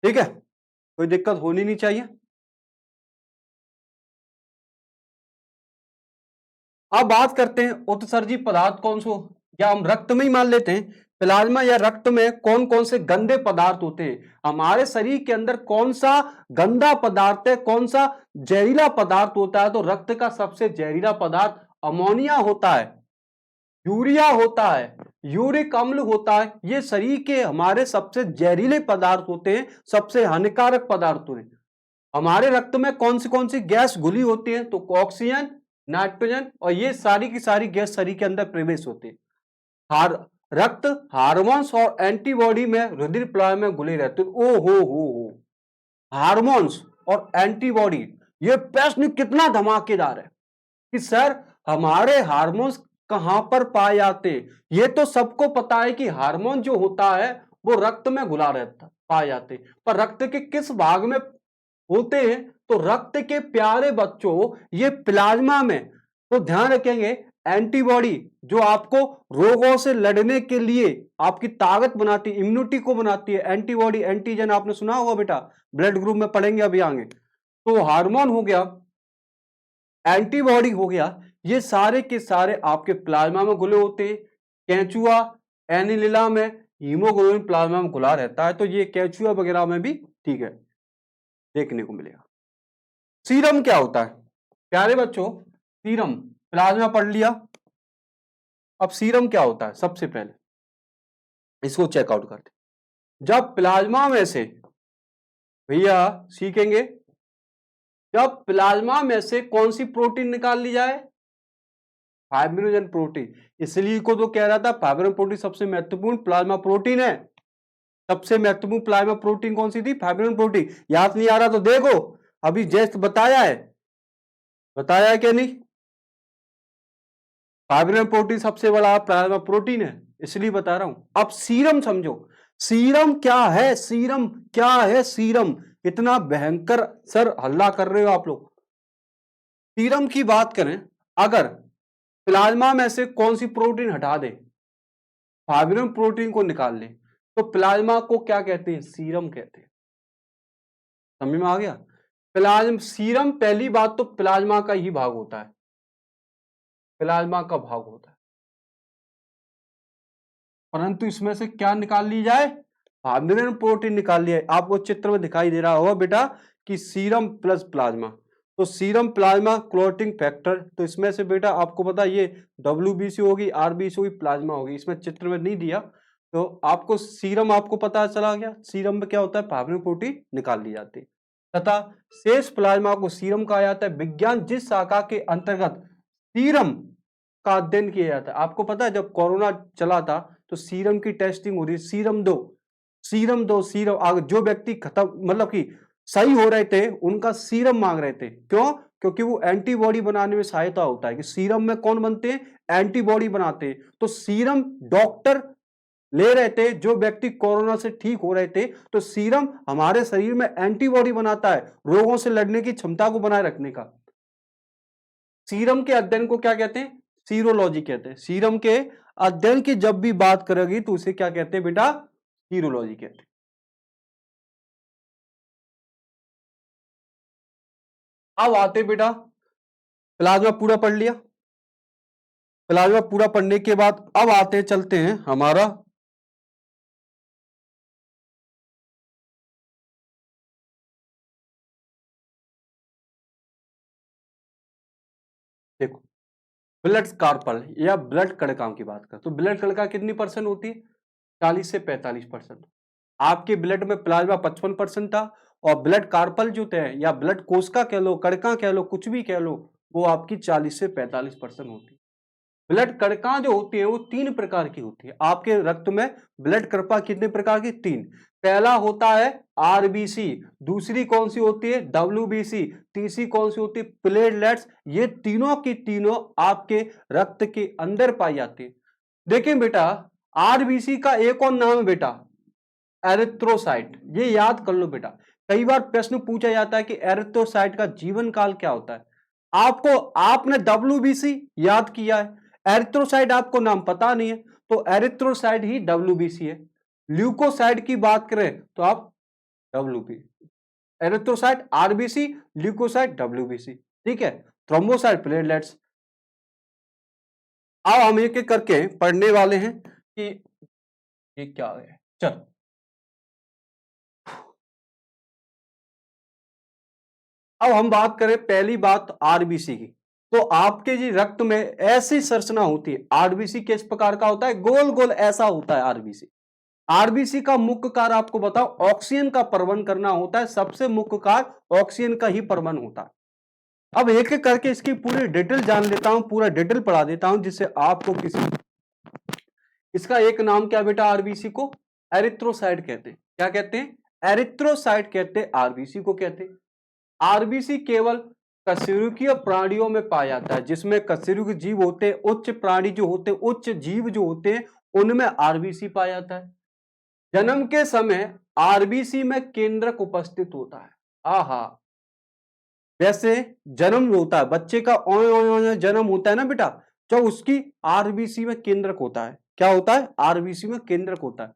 ठीक है, कोई दिक्कत होनी नहीं चाहिए। अब बात करते हैं उत्सर्जी पदार्थ कौन से, या हम रक्त में ही मान लेते हैं, प्लाज्मा या रक्त में कौन कौन से गंदे पदार्थ होते हैं। हमारे शरीर के अंदर कौन सा गंदा पदार्थ है, कौन सा जहरीला पदार्थ होता है? तो रक्त का सबसे जहरीला पदार्थ अमोनिया होता है, यूरिया होता है, यूरिक अम्ल होता है। ये शरीर के हमारे सबसे जहरीले पदार्थ होते हैं, सबसे हानिकारक पदार्थ होते हैं। हमारे रक्त में कौन सी गैस घुली होती है? तो ऑक्सीजन, नाइट्रोजन, और ये सारी की सारी गैस शरीर के अंदर प्रवेश होती है। रक्त हार्मोन्स और एंटीबॉडी में हृदय प्लाज्मा में घुले रहते हैं। ओ हो, हार्मोन्स और एंटीबॉडी, ये प्रश्न कितना धमाकेदार है कि सर हमारे हार्मोन्स कहां पर पाए जाते हैं? ये तो सबको पता है कि हार्मोन जो होता है वो रक्त में घुला रहता पाए जाते हैं, पर रक्त के किस भाग में होते हैं? तो रक्त के प्यारे बच्चों, ये प्लाज्मा में। तो ध्यान रखेंगे, एंटीबॉडी जो आपको रोगों से लड़ने के लिए आपकी ताकत बनाती है, इम्यूनिटी को बनाती है। एंटीबॉडी, एंटीजन आपने सुना होगा बेटा, ब्लड ग्रुप में पढ़ेंगे अभी आगे। तो हार्मोन हो गया, एंटीबॉडी हो गया, ये सारे के सारे आपके प्लाज्मा में घुले होते हैं। केंचुआ, एनिलिला में हीमोग्लोबिन प्लाज्मा में घुला रहता है, तो ये केंचुआ वगैरह में भी ठीक है देखने को मिलेगा। सीरम क्या होता है प्यारे बच्चों? सीरम, प्लाज्मा पढ़ लिया, अब सीरम क्या होता है? सबसे पहले इसको चेकआउट करते, जब प्लाज्मा में से, भैया सीखेंगे, जब प्लाज्मा में से कौन सी प्रोटीन निकाल ली जाए? Fibrinogen protein. इसलिए को तो कह रहा था फाइब्रिनोजन प्रोटीन सबसे महत्वपूर्ण प्लाज्मा प्रोटीन है। सबसे महत्वपूर्ण प्लाज्मा प्रोटीन कौन सी थी? Fibrinogen protein. याद नहीं आ रहा तो देखो, अभी जस्ट बताया है, बताया है क्या नहीं? फाइब्रिनोजन प्रोटीन सबसे बड़ा प्लाज्मा प्रोटीन है, इसलिए बता रहा हूं। अब सीरम समझो, सीरम क्या है? सीरम क्या है? सीरम, इतना भयंकर सर हल्ला कर रहे हो आप लोग। सीरम की बात करें, अगर प्लाज्मा में से कौन सी प्रोटीन हटा दे, फाइब्रिनोजन प्रोटीन को निकाल ले, तो प्लाज्मा को क्या कहते हैं? सीरम कहते हैं। समझ में आ गया? प्लाज्मा, सीरम, पहली बात तो प्लाज्मा का ही भाग होता है, प्लाज्मा का भाग होता है, परंतु इसमें से क्या निकाल ली जाए? फाइब्रिनोजन प्रोटीन निकाल लिया है। आपको चित्र में दिखाई दे रहा होगा बेटा कि सीरम प्लस प्लाज्मा, तो सीरम प्लाज्मा क्लोटिंग फैक्टर, तो इसमें से बेटा आपको पता ये WBC होगी, RBC होगी, प्लाज्मा होगी, इसमें चित्र में नहीं दिया, तो आपको सीरम आपको पता चला गया। सीरम में क्या होता है? फाइब्रिनोजन प्रोटीन निकाल ली जाती है, तथा शेष प्लाज्मा को सीरम कहा जाता है। विज्ञान जिस शाखा के अंतर्गत सीरम का अध्ययन किया जाता है, आपको पता है जब कोरोना चला था तो सीरम की टेस्टिंग हो रही, सीरम दो, सीरम दो, सीरम आगे, जो व्यक्ति खत्म मतलब कि सही हो रहे थे उनका सीरम मांग रहे थे। क्यों? क्योंकि वो एंटीबॉडी बनाने में सहायता होता है कि सीरम में कौन बनते हैं? एंटीबॉडी बनाते हैं। तो सीरम डॉक्टर ले रहे थे, जो व्यक्ति कोरोना से ठीक हो रहे थे, तो सीरम हमारे शरीर में एंटीबॉडी बनाता है, रोगों से लड़ने की क्षमता को बनाए रखने का। सीरम के अध्ययन को क्या कहते हैं? सीरोलॉजी कहते हैं। सीरम के अध्ययन की जब भी बात करेगी तो उसे क्या कहते हैं बेटा? सीरोलॉजी कहते हैं। अब आते बेटा, प्लाज्मा पूरा पढ़ लिया, प्लाज्मा पूरा पढ़ने के बाद अब आते चलते हैं हमारा देखो, ब्लड कार्पल या ब्लड कणिकाओं की बात करें तो ब्लड कणिका कितनी परसेंट होती है? 40 से 45%। आपके ब्लड में प्लाज्मा 55% था, और ब्लड कार्पल जो थे या ब्लड कोशिका कह लो, कणिका कह लो, कुछ भी कह लो, वो आपकी 40 से 45% होती है। ब्लड कणिका जो होती है वो 3 प्रकार की होती है। आपके रक्त में ब्लड कणिका कितने प्रकार की? 3। पहला होता है आरबीसी, दूसरी कौन सी होती है? डब्ल्यूबीसी, तीसरी कौन सी होती है? प्लेटलेट्स। ये तीनों की तीनों आपके रक्त के अंदर पाई जाती है। देखिए बेटा, आरबीसी का एक और नाम है बेटा, एरिथ्रोसाइट। ये याद कर लो बेटा। कई बार प्रश्न पूछा जाता है कि एरिथ्रोसाइट का जीवन काल क्या होता है। आपने डब्ल्यूबीसी याद किया है, एरिथ्रोसाइट आपको नाम पता नहीं है, तो एरिथ्रोसाइट ही डब्ल्यूबीसी है। ल्यूकोसाइट की बात करें तो आप WB, erythrocyte RBC, leukocyte WBC. ठीक है, थ्रोम्बोसाइट प्लेटलेट्स। अब हम एक एक करके पढ़ने वाले हैं कि ये क्या है। चल, अब हम बात करें पहली बात आरबीसी की। तो आपके जी रक्त में ऐसी संरचना होती है। आरबीसी किस प्रकार का होता है? गोल गोल ऐसा होता है आरबीसी। आरबीसी का मुख्य कार्य आपको बताओ, ऑक्सीजन का प्रबंधन करना होता है। सबसे मुख्य कार्य ऑक्सीजन का ही प्रबंधन होता है। अब एक एक करके इसकी पूरी डिटेल जान लेता हूं, पूरा डिटेल पढ़ा देता हूं, जिससे आपको किसी, इसका एक नाम क्या बेटा? आरबीसी को एरिथ्रोसाइट कहते हैं। क्या कहते हैं? एरिथ्रोसाइट कहते हैं, आरबीसी को कहते हैं। आरबीसी केवल कशेरुकीय प्राणियों में पाया जाता है, जिसमें कशेरुकी जीव होते हैं, उच्च प्राणी जो होते हैं, उच्च जीव जो होते हैं, उनमें आरबीसी पाया जाता है। जन्म के समय आरबीसी में केंद्रक उपस्थित होता है। आहा, वैसे जन्म होता है बच्चे का, ओए ओए ओए जन्म होता है ना बेटा, जब उसकी आरबीसी में केंद्रक होता है। क्या होता है? आरबीसी में केंद्रक होता है।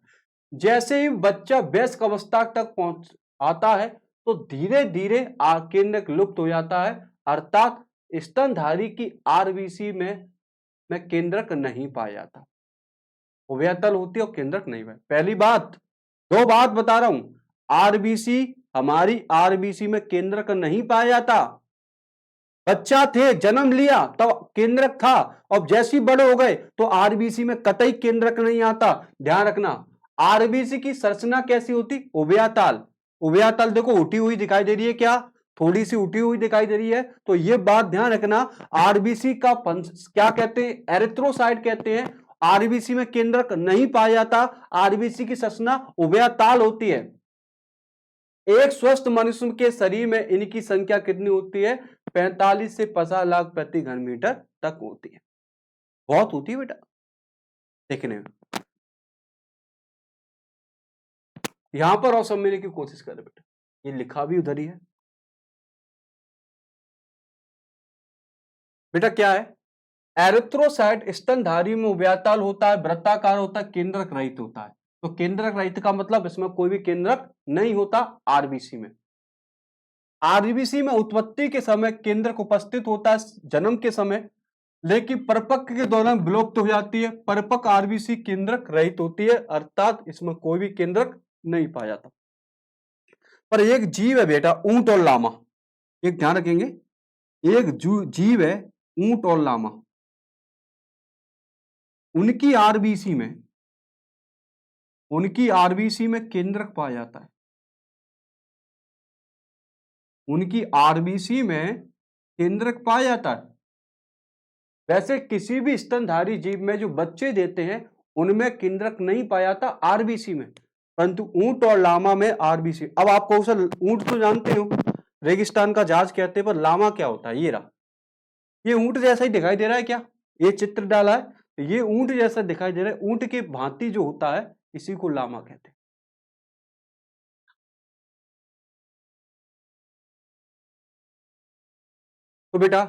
जैसे ही बच्चा वयस्क अवस्था तक पहुंच आता है, तो धीरे धीरे केंद्रक लुप्त हो जाता है, अर्थात स्तनधारी की आरबीसी में केंद्रक नहीं पाया जाता। उभयतल होती है और केंद्रक नहीं पाया। पहली बात, दो बात बता रहा हूं, आरबीसी, हमारी आरबीसी में केंद्रक नहीं पाया जाता। बच्चा थे, जन्म लिया तब केंद्रक था, और जैसे ही बड़े हो गए तो आरबीसी में कतई केंद्रक नहीं आता। ध्यान रखना, आरबीसी की संरचना कैसी होती? उभयताल। उभयताल देखो उठी हुई दिखाई दे रही है क्या? थोड़ी सी उठी हुई दिखाई दे रही है, तो ये बात ध्यान रखना। आरबीसी का क्या कहते हैं? एरिथ्रोसाइट कहते हैं। आरबीसी में केंद्रक नहीं पाया जाता। आरबीसी की संरचना उभयताल होती है। एक स्वस्थ मनुष्य के शरीर में इनकी संख्या कितनी होती है? 45 से 50 लाख प्रति घन मीटर तक होती है। बहुत होती है बेटा देखने में। यहां पर और समझने की कोशिश करें बेटा, ये लिखा भी उधर ही है बेटा। क्या है? एरिथ्रोसाइट स्तनधारी में उभयताल होता है, वृत्ताकार होता है, केंद्रक रहित होता है। तो केंद्रक रहित का मतलब इसमें कोई भी केंद्रक नहीं होता। आरबीसी में, आरबीसी में उत्पत्ति के समय केंद्रक उपस्थित होता है, जन्म के समय, लेकिन परिपक्व के दौरान विलुप्त हो जाती है। परिपक्व आरबीसी केंद्रक रहित होती है, अर्थात इसमें कोई भी केंद्रक नहीं पाया जाता। पर एक जीव है बेटा, ऊंट और लामा, एक ध्यान रखेंगे, एक जीव है ऊंट और लामा, उनकी आरबीसी में केंद्रक पाया जाता है। उनकी आरबीसी में केंद्रक पाया जाता है। वैसे किसी भी स्तनधारी जीव में जो बच्चे देते हैं उनमें केंद्रक नहीं पाया जाता आरबीसी में, परंतु ऊंट और लामा में आरबीसी। अब आपको उसे, ऊंट तो जानते हो रेगिस्तान का जहाज कहते हैं, पर लामा क्या होता है? ये रहा, ये ऊंट जैसा ही दिखाई दे रहा है क्या? ये चित्र डाला है, ये ऊंट जैसा दिखाई दे रहा है। ऊंट के भांति जो होता है इसी को लामा कहते हैं। तो बेटा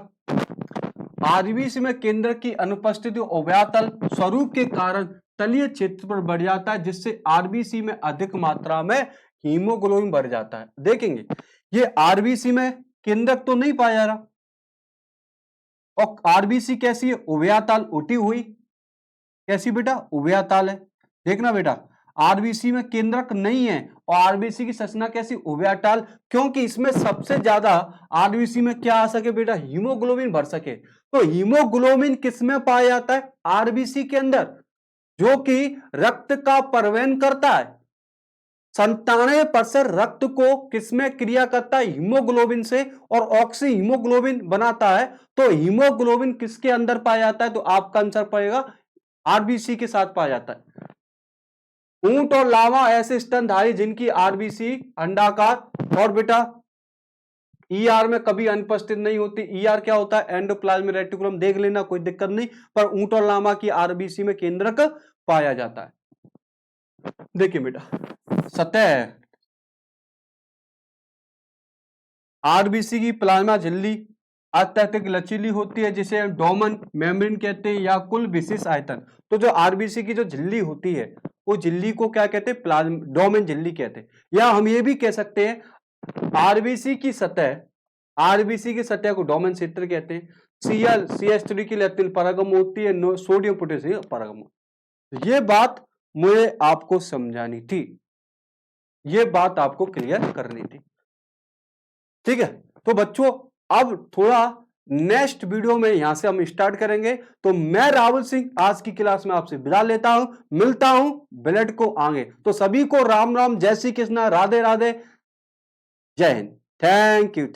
आरबीसी में केंद्र की अनुपस्थिति उभयतल स्वरूप के कारण तलीय क्षेत्र पर बढ़ जाता है, जिससे आरबीसी में अधिक मात्रा में हीमोग्लोबिन बढ़ जाता है। देखेंगे ये आरबीसी में केंद्रक तो नहीं पाया जा रहा, और आरबीसी कैसी है? उभयताल, उठी हुई। कैसी बेटा? उभयताल है। देखना बेटा, आरबीसी में केंद्रक नहीं है, और आरबीसी की संरचना कैसी? उभयताल, क्योंकि इसमें सबसे ज्यादा आरबीसी में क्या आ सके बेटा? हीमोग्लोबिन भर सके। तो हीमोग्लोबिन किसमें पाया जाता है? आरबीसी के अंदर, जो कि रक्त का परिवहन करता है। 97% रक्त को किसमें क्रिया करता है? हीमोग्लोबिन से, और ऑक्सी हीमोग्लोबिन बनाता है। तो हीमोग्लोबिन किसके अंदर पाया जाता है? तो आपका आंसर पड़ेगा आरबीसी के साथ पाया जाता है। ऊंट और लावा ऐसे स्तनधारी जिनकी आरबीसी अंडाकार और बेटा ईआर में कभी अनुपस्थित नहीं होती। ईआर क्या होता है? एंडोप्लाज्मिक रेटिकुलम, देख लेना, कोई दिक्कत नहीं। पर ऊंट और लामा की आरबीसी में केंद्रक पाया जाता है। देखिए बेटा, सतह आरबीसी की प्लाज्मा झिल्ली अत्यधिक लचीली होती है, जिसे डोमन मेम्ब्रेन कहते हैं, या कुल विशेष आयतन। तो जो आरबीसी की जो झिल्ली होती है, वो झिल्ली को क्या कहते हैं? प्लाज्मा डोमेन झिल्ली कहते हैं। या हम ये भी कह सकते हैं आरबीसी की सतह को डोमेन क्षेत्र कहते हैं। CH3 की लेप्टिन परगम होती है, सोडियम पोटेशियम परगम। ये बात मुझे आपको समझानी थी, ये बात आपको क्लियर करनी थी, ठीक है। तो बच्चों अब थोड़ा नेक्स्ट वीडियो में यहां से हम स्टार्ट करेंगे। तो मैं राहुल सिंह आज की क्लास में आपसे विदा लेता हूं, मिलता हूं बुलेट को आगे। तो सभी को राम राम, जय श्री कृष्णा, राधे राधे, जय हिंद, थैंक यू।